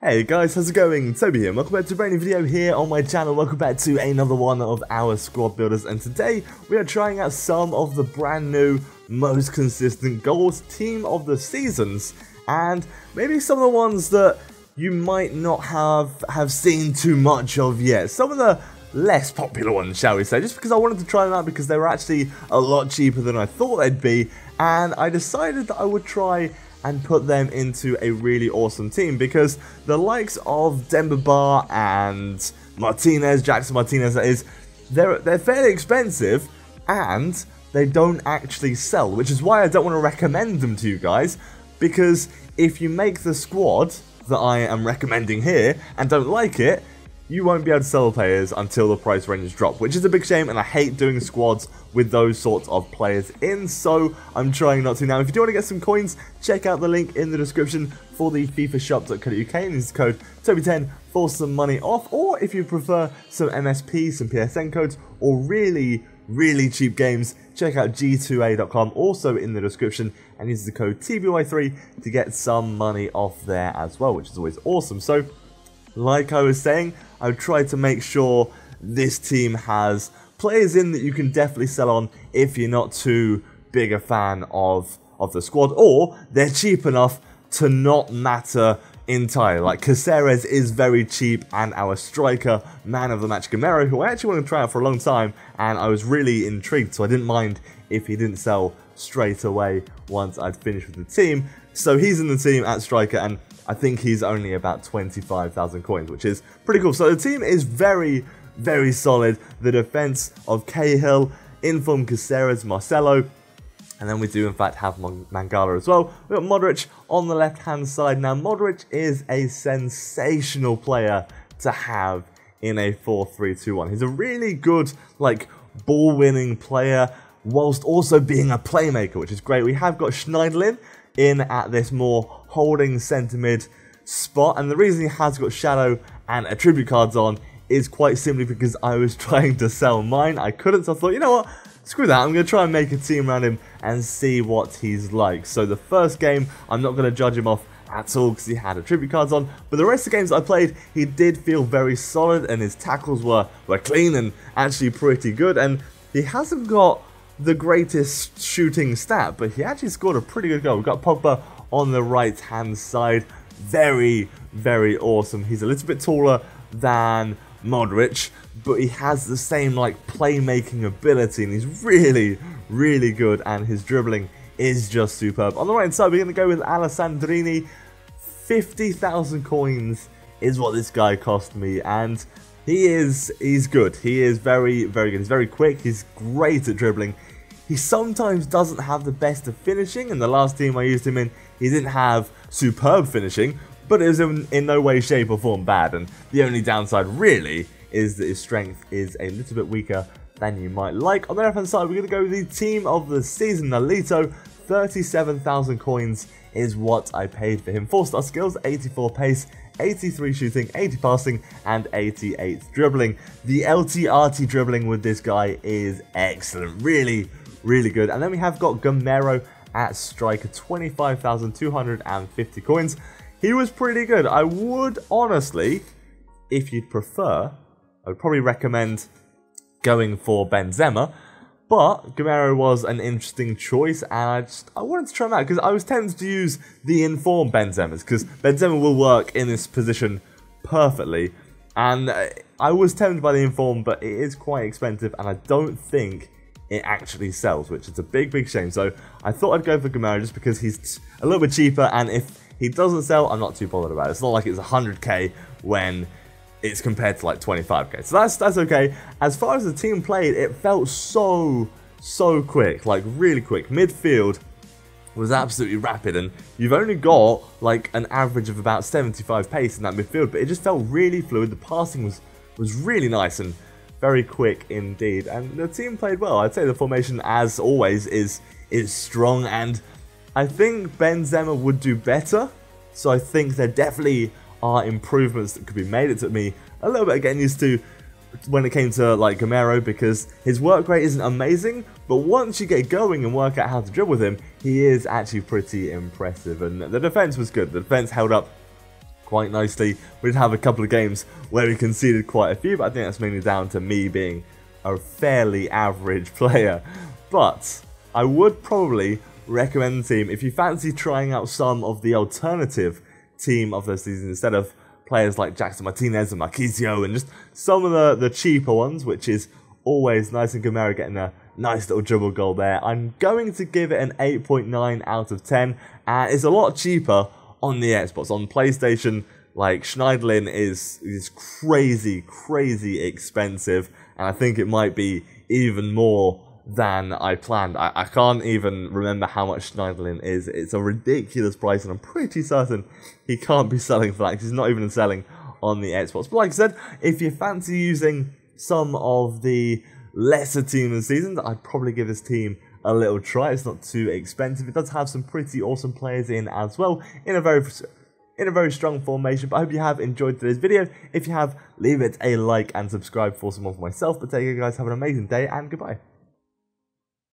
Hey guys, how's it going? Toby here, welcome back to a brand new video here on my channel. Welcome back to another one of our squad builders, and today we are trying out some of the brand new, most consistent goals team of the seasons, and maybe some of the ones that you might not have seen too much of yet. Some of the less popular ones, shall we say, just because I wanted to try them out because they were actually a lot cheaper than I thought they'd be, and I decided that I would try and put them into a really awesome team, because the likes of Demba Ba and Martinez, Jackson Martinez that is, they're fairly expensive and they don't actually sell, which is why I don't want to recommend them to you guys, because if you make the squad that I am recommending here and don't like it, you won't be able to sell players until the price ranges drop, which is a big shame, and I hate doing squads with those sorts of players in, so I'm trying not to. Now, if you do want to get some coins, check out the link in the description for the FIFAshop.co.uk and use the code TOBY10 for some money off, or if you prefer some MSP, some PSN codes, or really cheap games, check out g2a.com, also in the description, and use the code TBY3 to get some money off there as well, which is always awesome. So, like I was saying, I've tried to make sure this team has players in that you can definitely sell on if you're not too big a fan of the squad, or they're cheap enough to not matter entirely. Like Caceres is very cheap, and our striker, man of the match Gamero, who I actually wanted to try out for a long time, and I was really intrigued, so I didn't mind if he didn't sell straight away once I'd finished with the team. So he's in the team at striker, and I think he's only about 25,000 coins, which is pretty cool. So the team is very solid. The defense of Cahill, Inform, Caceres, Marcelo, and then we do in fact have Mangala as well. We've got Modric on the left-hand side. Now, Modric is a sensational player to have in a 4-3-2-1. He's a really good, like, ball-winning player, whilst also being a playmaker, which is great. We have got Schneiderlin in at this more holding centre mid spot, and the reason he has got shadow and attribute cards on is quite simply because I was trying to sell mine. I couldn't, so I thought, you know what, screw that, I'm going to try and make a team around him and see what he's like. So the first game, I'm not going to judge him off at all because he had attribute cards on, but the rest of the games I played, he did feel very solid, and his tackles were clean and actually pretty good, and he hasn't got the greatest shooting stat, but he actually scored a pretty good goal. We've got Pogba on the right hand side, very awesome. He's a little bit taller than Modric, but he has the same like playmaking ability, and he's really good, and his dribbling is just superb. On the right hand side, we're going to go with Alessandrini. 50,000 coins is what this guy cost me, and he's good. He is very good. He's very quick. He's great at dribbling. He sometimes doesn't have the best of finishing. In the last team I used him in, he didn't have superb finishing, but it was in no way, shape or form bad. And the only downside really is that his strength is a little bit weaker than you might like. On the left hand side, we're going to go with the team of the season, Nolito. 37,000 coins is what I paid for him. 4-star skills, 84 pace, 83 shooting, 80 passing, and 88 dribbling. The LTRT dribbling with this guy is excellent. Really good. And then we have got Gamero at striker, 25,250 coins. He was pretty good. I would honestly, if you'd prefer, I would probably recommend going for Benzema, but Gamero was an interesting choice, and I wanted to try him out because I was tempted to use the Inform Benzemas, because Benzema will work in this position perfectly, and I was tempted by the Inform, but it is quite expensive, and I don't think it actually sells, which is a big shame. So I thought I'd go for Gamero just because he's a little bit cheaper, and if he doesn't sell, I'm not too bothered about it. It's not like it's 100k when it's compared to like 25k, so that's okay. As far as the team played, it felt so quick, like really quick. Midfield was absolutely rapid, and you've only got like an average of about 75 pace in that midfield, but it just felt really fluid. The passing was really nice and very quick indeed, and the team played well. I'd say the formation, as always, is strong, and I think Benzema would do better, so I think there definitely are improvements that could be made. It took me a little bit of getting used to when it came to like Gamero, because his work rate isn't amazing, but once you get going and work out how to dribble with him, he is actually pretty impressive. And the defense was good. The defense held up quite nicely. We did have a couple of games where we conceded quite a few, but I think that's mainly down to me being a fairly average player. But I would probably recommend the team if you fancy trying out some of the alternative team of the season instead of players like Jackson Martinez and Marquisio and just some of the cheaper ones, which is always nice, and Gamera getting a nice little dribble goal there. I'm going to give it an 8.9 out of 10, and it's a lot cheaper on the Xbox. On PlayStation, like, Schneiderlin is crazy expensive, and I think it might be even more than I planned. I can't even remember how much Schneiderlin is. It's a ridiculous price, and I'm pretty certain he can't be selling for that, because he's not even selling on the Xbox. But like I said, if you fancy using some of the lesser team of the season, I'd probably give this team a little try. It's not too expensive. It does have some pretty awesome players in as well, in a very strong formation. But I hope you have enjoyed today's video. If you have, leave it a like and subscribe for some more for myself. But take care, guys. Have an amazing day, and goodbye.